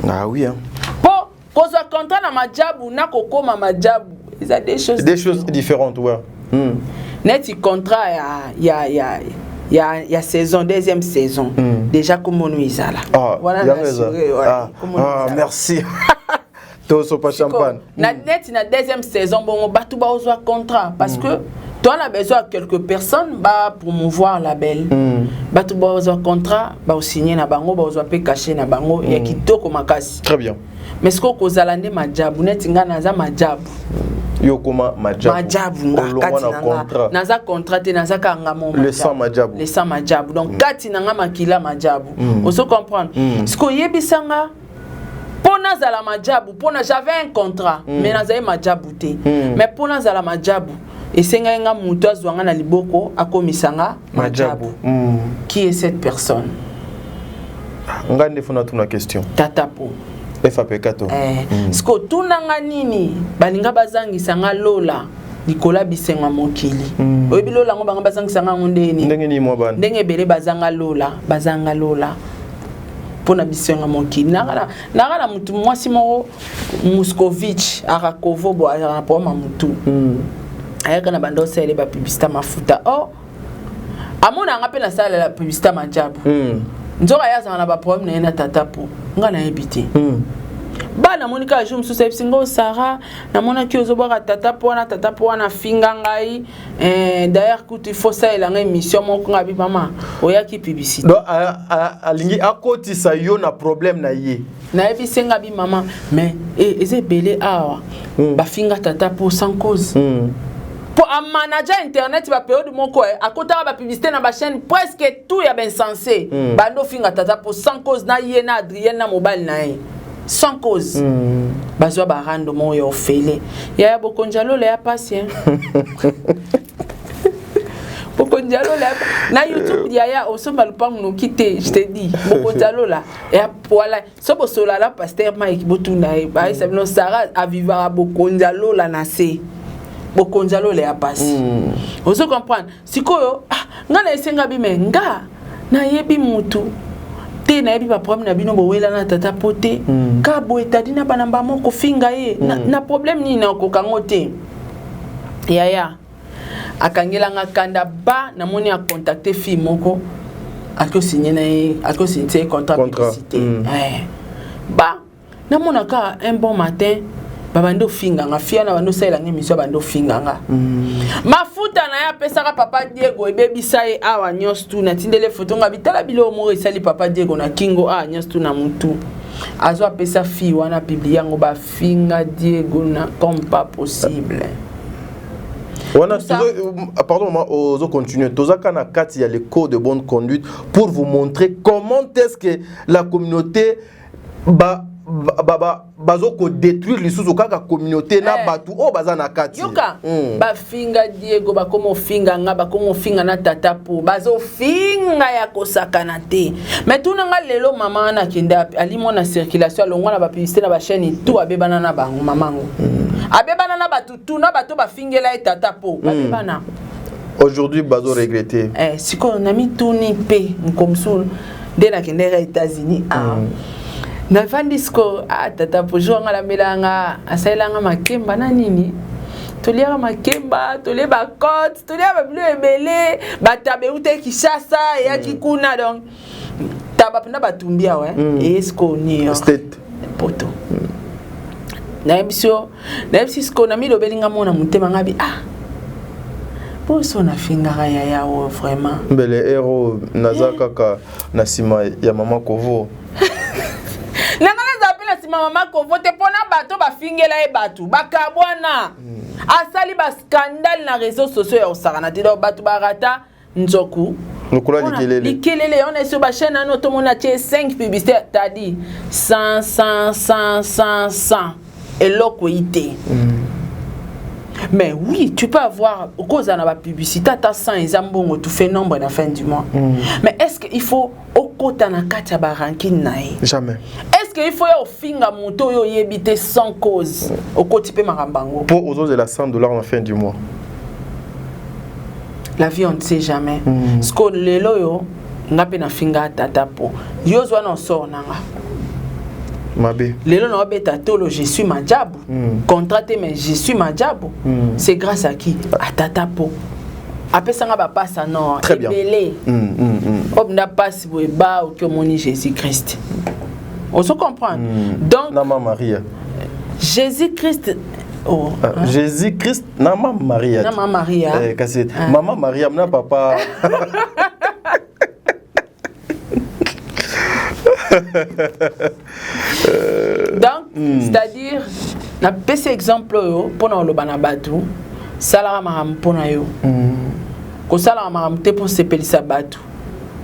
Ah oui hein. Po koza contrat na majabu na kokoma majabu. Il y a des choses différentes, ouais. Net contrat, il y a saison, deuxième saison. Déjà comme on est là. Ah, voilà, merci. Tout pas champagne. Net na deuxième saison, bon, batu ba ozo contrat parce que toi on a besoin de quelques personnes ba promouvoir la belle. Batu ba ozo contrat, ba signer na bango, ba ozo pe cacher na bango, ya kitoko makasi. Très bien. Mais ce qu'on kozalande majabu, net ngana za majabu. Yokoma majabu naza contraté naza kanga mon le sang majabu donc kati nanga makila majabu on se comprendre ce que yebisanga pona zala majabu pona j'avais un contrat mais naza majabu te mais pona zala majabu esenga nga mutu azwanga na liboko akomisanga majabu qui est cette personne ngande fona tuna question tatapo FAP4. Sko tunanga nini balinga bazangisa nga lola likola bisenga mokili. Oyebi lola ngo banga bazangisa nga ndeni. Ndenge ni mo bana. Ndenge bele bazanga lola. Pona bisenga mokili. Nagala mutu mwasi moko Muscovich Arakovo bo ara po mamutu. Ayaka na bando sele ba publicité mafuta. Oh. Amona nga pe na sala la publicité majabu. Nzoka yaza na ba problème na tatapo. Ngana ebité. Bana monika je me soucie singo Sarah na mona ki ozoboka tatapo wana finga ngai d'ailleurs kuti il faut ça elanga émission moko ngabi mama oya ki publicité. Donc alingi akoti sa yo na problème na ye. Na ebisenga bi mama mais ezebele awa ba finga tatapo sans cause. Pour un manager internet va période moko akota ba publicité na ba chaîne presque tout ya ben sensé bando finga tata pour sans cause na yena Adrien na mobile na sans cause bazwa ba rando mo yo fele ya bokonjalo le ya patient bokonjalo le na YouTube ya osomba lupang no kite je te dis bokonjalo la ya voilà so bosola la pasteur Mike botuna ba ça no Sarah a vivre bokonjalo la na se bokonjalo le ya passe on se comprendre sikoyo ngana esenga bimenga na yebi mutu te na yebi ba problème na bino bowela na tata pote ka bo etadi na bana mbamo ko finga ye na problème ni na ko kangote ya akangela nga kanda ba na moni a contacter fille moko ako signer na ako signer contrat publicité ba na mona ka un bon matin babando finga nga fia na bando sala ngemiswa bando finga nga mafuta na ya pesa ka papa Diego ebebisa e awa nyos tu na tindele photo nga bitala bilo mo esali papa Diego na kingo nyos tu na mutu azo apesa fille wana publier ngo ba finga Diego na comme pas possible. Pardon, on continue. Tozaka na kati ya le code de bonne conduite pour vous montrer comment est-ce que la communauté bazoko détruire les sous kaka communauté na batu o bazana kati. Yoka ba finga Diego ba komo finga nga ba komo finga na tata po bazo finga ya kosakana te. Mais tout nga lelo mama na kinda ali mona circulation longwa na ba publicité na ba chaîne tout abebana na bango mamango. Abebana na batu tout na bato ba fingela et tata po abebana. Aujourd'hui bazo regretter. Siko na mi tuni pe nkomsul de na kinda États-Unis na fandisco tata pojo ngala melanga asailanga makemba na nini tolia makemba tolia ba côte tolia ba bleu ebele batabe ute kishasa ya kikuna donc tabapna batumbia esco ni state poto na ebisko na milo belinga mona mutema ngabi poso na finga ya vraiment bele héros nazaka na sima ya mama Kovo. Nangana zapela si mama ko vote pona bato ba fingela e bato bakabwana asali ba scandale na réseaux sociaux ya osakana te do bato barata nzoku lokula likelele on est sur ba chaîne ano to mona tie 5 publicité t'as dit 100 et lokoité. Mais oui, tu peux avoir au cause de la publicité, tu as 100 et bon, tu fais nombre à la fin du mois. Mais est-ce qu'il faut au côté de la barankin? Jamais. Est-ce qu'il faut au fin de moto y habiter sans cause au côté de Marambango? Pour aux autres, de la $100 à la fin du mois. La vie, on ne sait jamais. Ce que les loyaux, on a peine à finga tata po. Yo zo non so nanga. Mabe. Lelo na obeta tolo je suis majabu. Contraté mais je suis majabu. C'est grâce à qui? À tata po. Après ça va passer non. Très bien. Obna passe ba au que moni Jésus-Christ. On se comprend. Donc Nama Maria. Jésus-Christ Jésus-Christ Nama Maria. Nama Maria. Maman Maria na papa. Donc, c'est-à-dire, na pese exemple pour nous le banabatu, salara maram pour nous. Ko salara maram te pour se pelisa batu.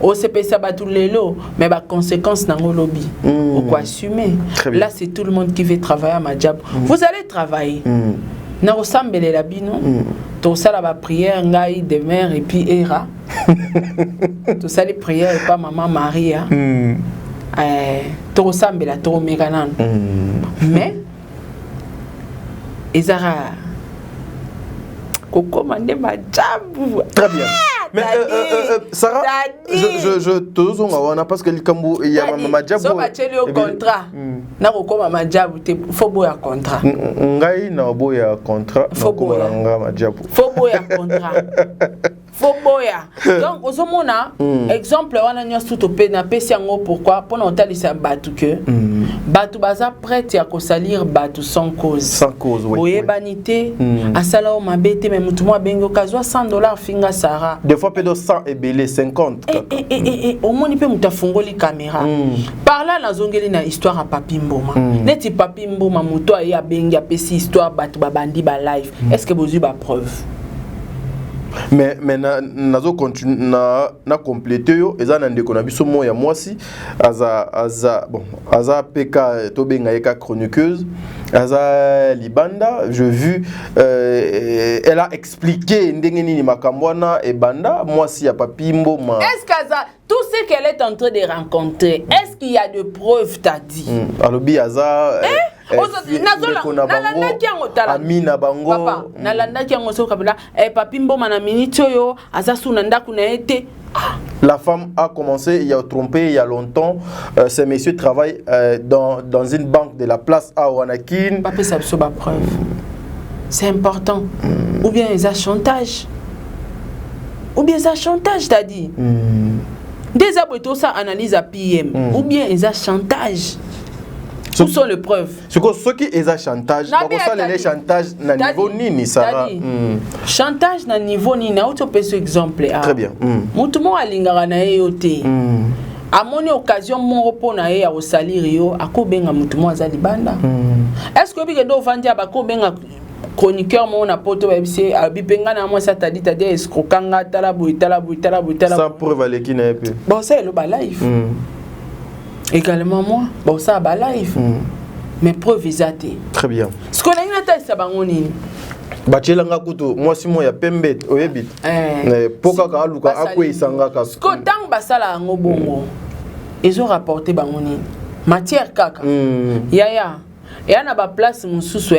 O se pelisa batu lelo, mais ba conséquence na ngolobi. Ou quoi assumer. Là, c'est tout le monde qui veut travailler à ma job. Vous allez travailler. Na ressemble la bino. Tout ça la prière ngai de mère et puis era. Tout ça les prières et pas maman Maria. Tout ça la tout méganan. Mais Ezara Coco mandé ma job. Très bien. Mais Sarah, je te dis parce que il y a ma job. So bacheli au contrat. Na Coco ma job te faut boya contrat. Ngai na boya contrat. Faut boya ma job. Faut boya contrat. Faut boya. Donc au somona exemple on a nyos tout au pe na pesi yango pourquoi pour on talisa batu que batu baza prête à ko salir batu sans cause. Sans cause oui. Boye banité asala o mabete mais mutu mo bengo kazwa $100 finga Sarah. Des fois peut-être 100 et belé 50. Au moins il peut muta fongoli caméra. Par là na zongeli na histoire à Papi Mboma. Neti Papi Mboma muto ya bengi a pesi histoire batu babandi ba live. Est-ce que vous avez ba preuve? Mais nazo continue na compléter yo eza na ndeko na biso mo ya mwasi aza peka to benga eka chroniqueuse aza libanda je vu elle a expliqué ndenge nini makambwana e banda mwasi ya Papi Mboma. Est-ce qu'aza tout ce qu'elle est en train de rencontrer est-ce qu'il y a de preuves t'as dit alobi aza Amina bango papa nalanda ki yango soka bela Papi Mboma na minute yo azasu na ndaku na ete. La femme a commencé, il y a trompé il y a longtemps. Ces messieurs travaillent dans une banque de la place à Wanakin. Papa ça sur ma preuve. C'est important. Ou bien ils ont chantage. Ou bien ça chantage t'as dit. Des aboutos ça analyse à PM. Ou bien ils ont chantage. Où sont les preuves? Ce qui est un chantage, c'est chantage na niveau nini ça. Chantage na niveau nini, autre exemple. Très bien. Mutumo alingara na yote. amoni occasion moko pona ye ya osaliri yo akobenga mutu mo azali banda. Est-ce que bike do vandi abakobenga chroniqueur mo na poto ba bise abipenga na mo satadi tadi escrokanga talabu sans preuve aleki na epé. Bon ça le ba live. Également moi, bon ça ba live. Mais preuve exacte. Très bien. Ce qu'on a une attaque ça bangoni. Bachelanga kuto moi si moi ya pembe oyebit. Poka ka luka akwe isanga ka. Ce qu'on tang basala ngo bongo. Ils ont rapporté bangoni. Matière kaka. Ya na ba place mususu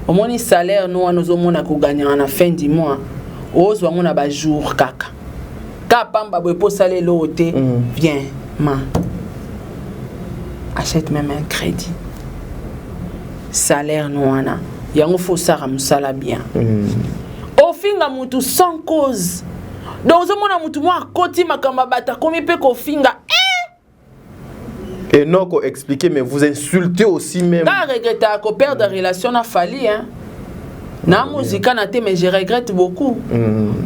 au moins salaire nous nous omona ko gagner à la fin du mois. Ozwa ngona ba jour kaka. Ka pamba bo po salaire loté. Viens, achète même un crédit. Salaire nous ana. Yango faut ça ramsala bien. Au finga mutu sans cause. Donc omona mutu mo akoti makamba bata komi pe ko finga. Et non qu'on expliquer, mais vous insultez aussi même. Je regrette que perdre la relation a fallu. Na musique na te, mais je regrette beaucoup.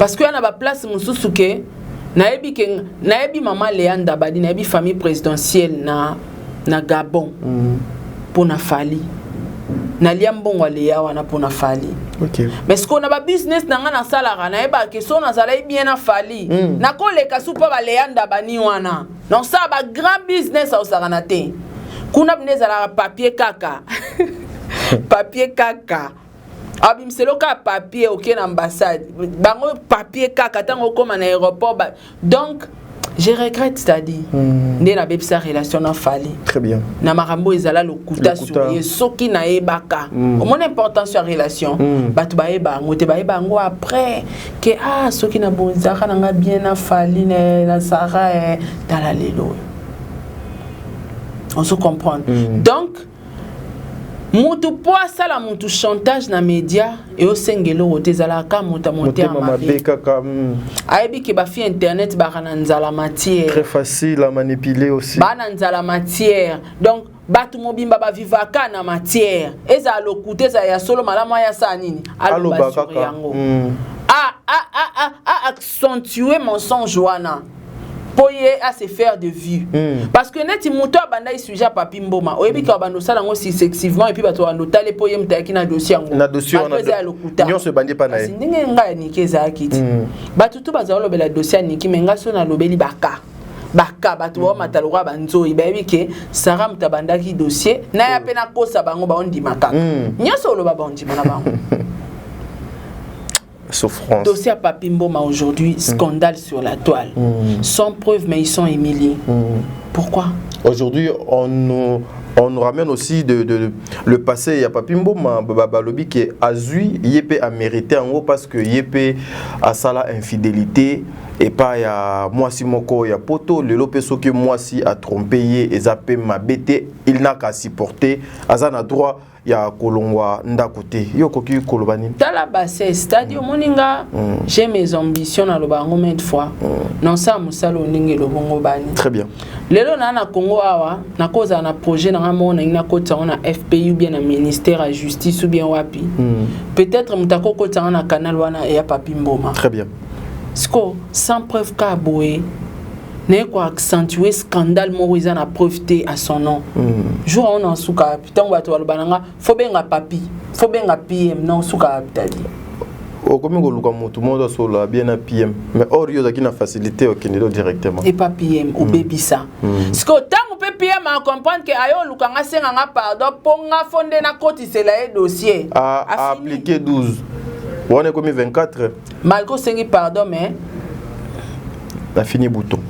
Parce qu'il y a une place mususuke. Naebi maman Léanda Badi, naebi famille présidentielle na Gabon. Pour na fali. Na liambon walea wana pour na fali. Okay. Mais ce qu'on a ba business na ngana salara na eba que son na sala bien na fali. Na ko le kasupa ba Léanda Bani wana. Non ça ba grand business au saranate. Kuna bneza la papier kaka. Papier kaka. Abim c'est le cas papier aucun ambassade. Bango papier kaka tango comme en aéroport. Donc je regrette c'est-à-dire. Né na bebsa relation na fali. Très bien. Na marambo ezala lokuta sur ye soki na ebaka. Au moins importance sur relation. Batu ba eba ngote ba eba ngo après que soki na bonzaka na bien na fali na sara dans la lelo. On se comprend. Donc mutu poa sala mutu chantage na média et au sengelo otezala ka muta monter en mabe. Aibi ke ba fi internet ba nzala matière. Très facile à manipuler aussi. Ba nzala matière. Donc batu mobimba ba vivaka na matière. Eza lokuté za ya solo malama ya sa nini. Allo bakaka. Accentuer mensonge wana. Pour à se faire de vue. Parce que net muto abanda sujet papi mboma oyebi ka bando sala ngo si sexivement et puis bato ando tale po yem taki na dossier ngo na dossier on a nyon se bandi pa na ye ndenge nga ni keza akiti bato to bazalo bela dossier niki menga so na lobeli baka bato wa matalwa banzo ibebi ke sara mutabanda ki dossier na ya pena kosa bango ba ondi maka nyaso lo ba ondi mona bango. Souffrance. Dossier à Papi Mboma aujourd'hui, scandale sur la toile. Sans preuve, mais ils sont humiliés. Pourquoi? Aujourd'hui, on nous ramène aussi le passé. Il y a Papi Mboma, Babalobi qui est azui, Yépe a mérité en haut parce que Yépe a ça la infidélité. Et pas il y a moi si moko il y a poto le lopeso que moi si a trompé et zappé ma bête, il n'a qu'à supporter. Azana droit. Ya kolongwa ndakote yo koki kolobani tala basse c'est-à-dire moninga j'ai mes ambitions na lobango maintes fois non ça musalo ninge lobongo bani. Très bien. Lelo na Congo awa na koza na projet na mona ina kota na FPU bien na ministère à justice ou bien wapi peut-être mutako kota na canal wana ya Papi Mboma. Très bien. Sko sans preuve ka boé n'est quoi accentuer scandale moriza na profiter à son nom. Jour on en souka putain wa to bananga faut benga papi faut benga PM non souka pitali. O comme ngoluka moto moto solo bien na PM mais or yo zakina facilité au Kenya directement. Et pas PM ou baby ça. Ce que tant peut PM à comprendre que ayo lukanga senga pardon ponga fondé na koti c'est la dossier à appliquer 12. On est comme 24. Malgré sengi pardon mais a fini bouton.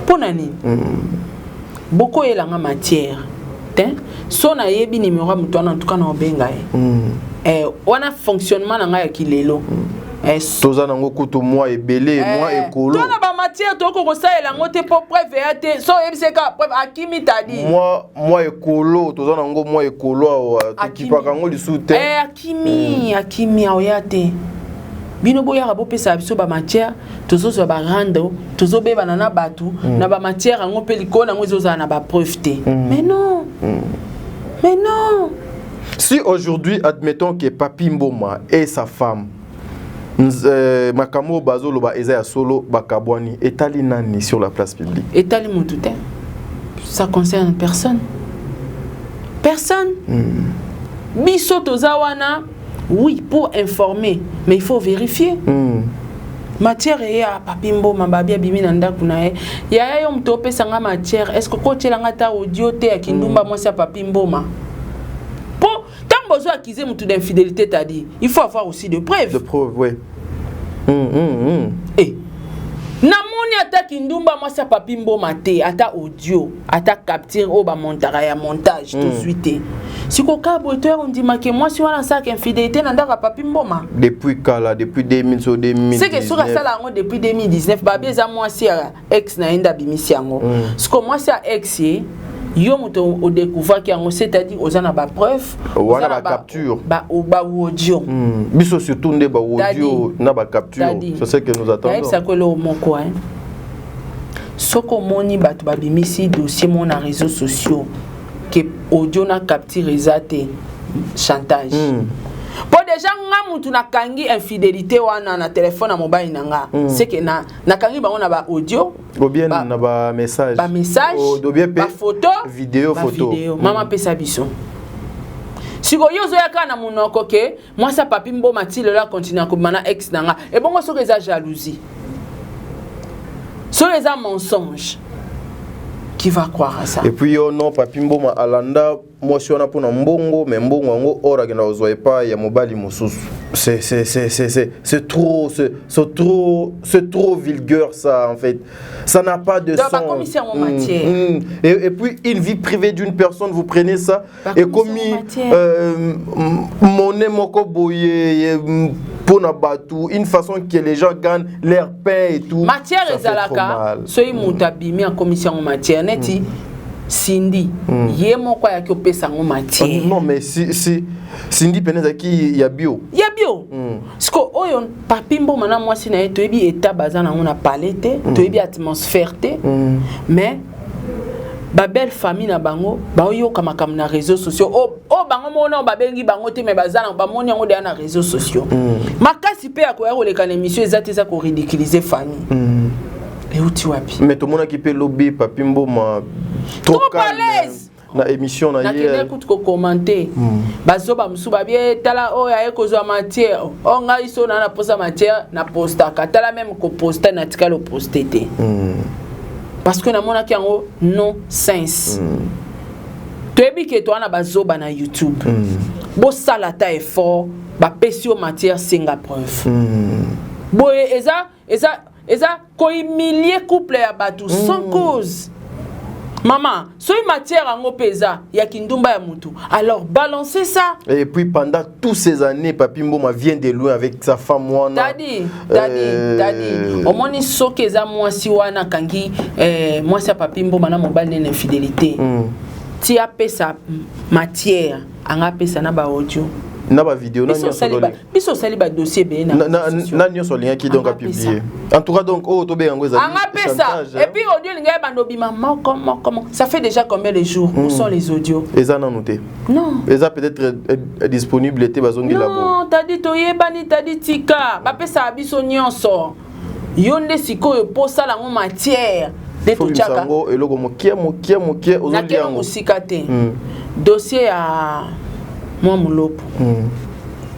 Ponani. Beaucoup est la matière. Son a yebi numéro mutuana en tout cas na obenga on a fonctionnement na nga ki lelo. Toza nango kuto moi ebele moi ekolo. Tona ba matière to ko sa ela ngote po preuve ate so ebise ka preuve akimi tadi. Moi ekolo toza nango moi ekolo to ki pa kango lisute. Akimi oyate. Bino boya rabo pesa biso ba matière tozo ba rando tozo be banana batu na ba matière ngo pe likona ngo zoza na ba preuve te. Mais non. Mais non. Si aujourd'hui admettons que Papi Mboma et sa femme Makamo Bazo Loba Eza Solo Bakabwani etali nani sur la place publique. Etali Moutouté. Ça concerne personne. Personne. Biso Tozawana, oui, pour informer, mais il faut vérifier. Matière ya papimbo mababia bimina ndakunae. Ya yo mtope sanga matière. Est-ce que koche langata audio te ya kindumba moi sa papimbo ma? Pour tant besoin accuser mutu d'infidélité t'as dit. Il faut avoir aussi de preuves. De preuves, oui. Eh. Namoni ata kindumba moi sa papimbo mate ata audio, ata capture au ba montara ya montage tout de suite. Si koka boteur on dit que moi si wana ça infidélité nandaka papimbo ma. Depuis kala, depuis 2019. C'est que sur ça là depuis 2019 babé za moi si ex na enda bimisi yango. Ce que moi c'est ex yo moto au découvert qui a c'est-à-dire aux ana ba preuve wana ba capture ba audio biso surtout nde ba audio na ba capture c'est ce que nous attendons ça que le moko hein soko moni bato ba bimisi dossier mon na réseaux sociaux que audio na capture ezate chantage pour déjà nga mutu na kangi infidélité wana na téléphone na mobile nanga c'est que na kangi ba on a ba audio ou bien na ba message ba photo vidéo mama pesa biso siko yozo yaka na munoko ke moi ça papi mbo matile la continue ko mana ex nanga et bon so que ça jalousie so les mensonge qui va croire à ça. Et puis non papi mboma alanda moi si on a pour mbongo mais mbongo ngo ora que na ozoe pas ya mobali mususu. C'est trop vulgaire ça en fait. Ça n'a pas de sens. Commissaire en matière. Et puis une vie privée d'une personne vous prenez ça et commis monnaie moko boye pour na batu une façon que les gens gagnent leur pain et tout. Matière ezalaka soyi mutabimi en commission en matière neti Cindy ye moko ya ki opesa ngo matière. Non mais si Cindy peneza ki ya bio. Ya bio. Siko oyo papimbo mana mwasi na to ebi état bazana on a parlé te to ebi atmosphère te mais ba belle famille na bango ba oyo kama na réseaux sociaux o bango mona ba bengi bango te mais bazana ba moni ngo na réseaux sociaux makasi pe ya ko ya koleka na émission ezate za ko ridiculiser famille et où tu wapi mais tout monde qui peut lobby papimbo ma trop à l'aise na émission na hier na écoute ko commenter bazoba musuba bien tala o ya ekozwa matière o nga iso na posa matière na posta katala même ko posta na tika le poster te parce que na mona ki yango non sens to ebi ke to na bazoba na YouTube bo sala ta effort ba pesio matière singa preuve boye eza ko humilier couple ya batu sans cause. Maman, soy matière en pesa ya kindumba ya mutu. Alors balancez ça. Et puis pendant toutes ces années, Papi Mboma vient de loin avec sa femme wana. Dadi. Au moins soke za mwasi wana kangi mwasi Papi Mboma na mobile na infidélité. Ti a pesa matière, anga pesa na ba audio. Na ba vidéo na nyo solo. Biso sali ba dossier be na nyo solo qui donc a publié. En tout cas donc to be yango ezali. Anga pesa. Et puis audio linga bando bima comment ça fait déjà combien de jours où sont les audios? Eza na noté. Non. Eza peut-être disponible été bazongi là-bas. Non, t'as dit toyebani t'as dit tika. Ba pesa biso nyonso. Yonde sikoyo posa la matière. De tout chaka. Eloko mokie ozoli yango. Musikate. Dossier à moi mulopo.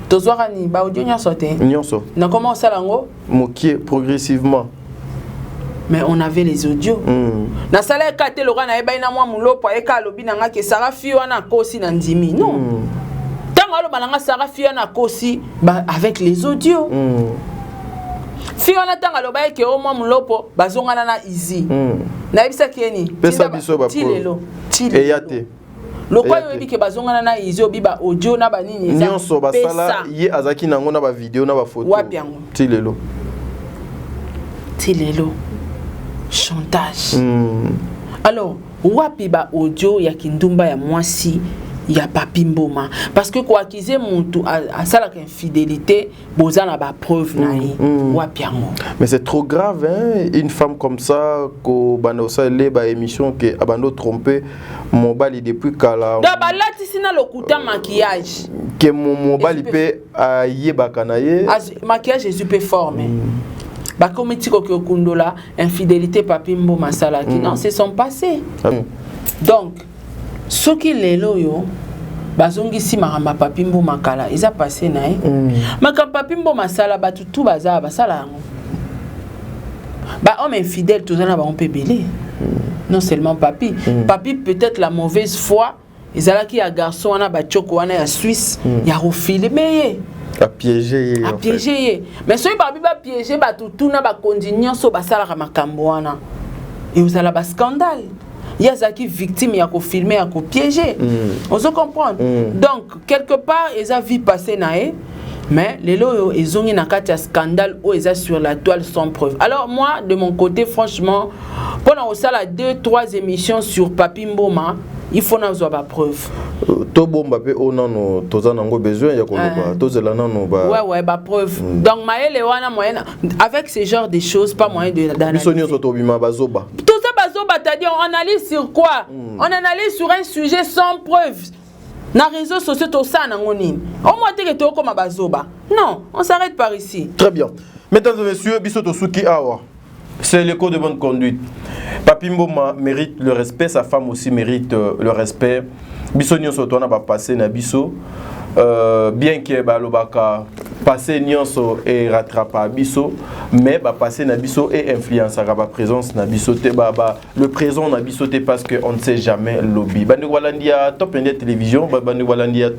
Tozwaka ni ba audio nyonso te. Nyonso. Na comment ça lango? Mokie progressivement. Mais on avait les audios. Na sala ekate loka na eba ina moi mulopo eka lobi nanga ke sara fi wana kosi na ndimi. Non. Tango alo balanga sara fi wana kosi ba avec les audios. Fi wana tanga loba ke o moi mulopo bazongana na easy. Na ebisa keni. Pesa biso ba tilelo. Eyate. Loko yobi ke bazongana na izo biba audio na banini eza nyonso basala ye azaki nango na ba vidéo na ba photo wapi yango tilelo chantage alors wapi ba audio ya kindumba ya mwasi il y a Papi Mboma parce que quoi qu'ils aient mon tout à ça la infidélité boza na ba preuve naï wa piango. Mais c'est trop grave hein, une femme comme ça ko bana ça les ba émission que abando tromper mon bali depuis kala da ba lati sina lokuta maquillage que mon bali pe ayeba kanaye maquillage est super fort mais ba comme tiko ko kundola infidélité Papi Mboma sala qui non c'est son passé. Donc ce qui lelo yo bazongi si maramba Papi Mboma kala ils a passé nae maka Papi Mboma sala batu tout baza basala ba homme infidèle tout ça na ba on peut belé non seulement Papi Papi peut-être la mauvaise foi ils a là qui a garçon wana ba choko wana ya Suisse ya refilmer à piéger mais so Papi ba piéger ba tout na ba continuer so basala ka makambo wana et vous allez ba scandale. Il y a qui victime, il y a qui filmer, il y a qui piéger. On se comprend. Donc, quelque part, ils ont vu passer naé, mais les lots, ils ont eu un scandale où ils sont sur la toile sans preuve. Alors, moi, de mon côté, franchement, pendant ça, la 2-3 émissions sur Papi Mboma, il faut nous avoir la preuve. To bomba pe onano toza nango besoin ya koloba tozela nano ba ouais ba preuve donc maele wana moyen avec ce genre de choses pas moyen d'analyser. Bisonio soto bima bazoba tout ça bazoba c'est-à-dire on analyse sur quoi on analyse sur un sujet sans preuve na réseaux sociaux to ça nango nini au moins te to comme bazoba non on s'arrête par ici. Très bien mesdames et messieurs bisoto suki awa c'est le code de bonne conduite. Papi Mboma mérite le respect, sa femme aussi mérite le respect. Biso nyonso to na ba passer na biso bien que ba lobaka passer nyonso et rattrapa biso mais ba passer na biso et influence à ba présence na biso te ba le présent na biso te parce que on ne sait jamais lobby. Bandi walandia top India télévision bandi walandia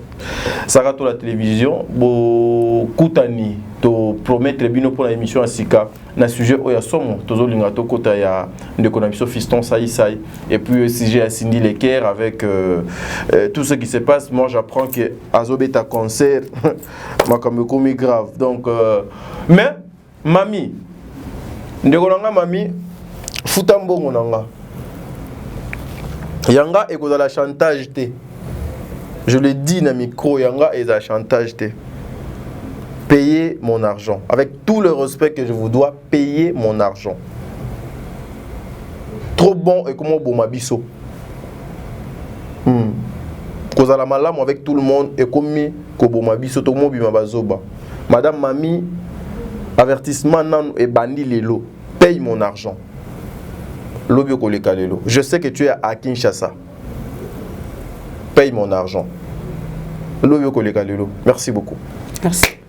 Sarato la télévision bo kutani to promettre bino pour l'émission asika na sujet oya somo tozo linga to kota ya ndeko na biso fiston sai et puis sujet à Cindy Lecker avec tout ce qui se passe. Moi j'apprends que Azobeta concert makambo komi grave donc mais mami ndeko nanga mami futa mbongo nanga yanga ekozala chantage te, je le dis na micro, yanga eza chantage te. Payez mon argent. Avec tout le respect que je vous dois, payez mon argent. Trop bon et comment bon mabiso. Kozala malamu avec tout le monde et comme ko bon mabiso to mo bima bazoba. Madame Mami, avertissement nan et bandi lelo. Paye mon argent. Lobio koleka lelo. Je sais que tu es à Kinshasa. Paye mon argent. Lobio koleka lelo. Merci beaucoup. Merci.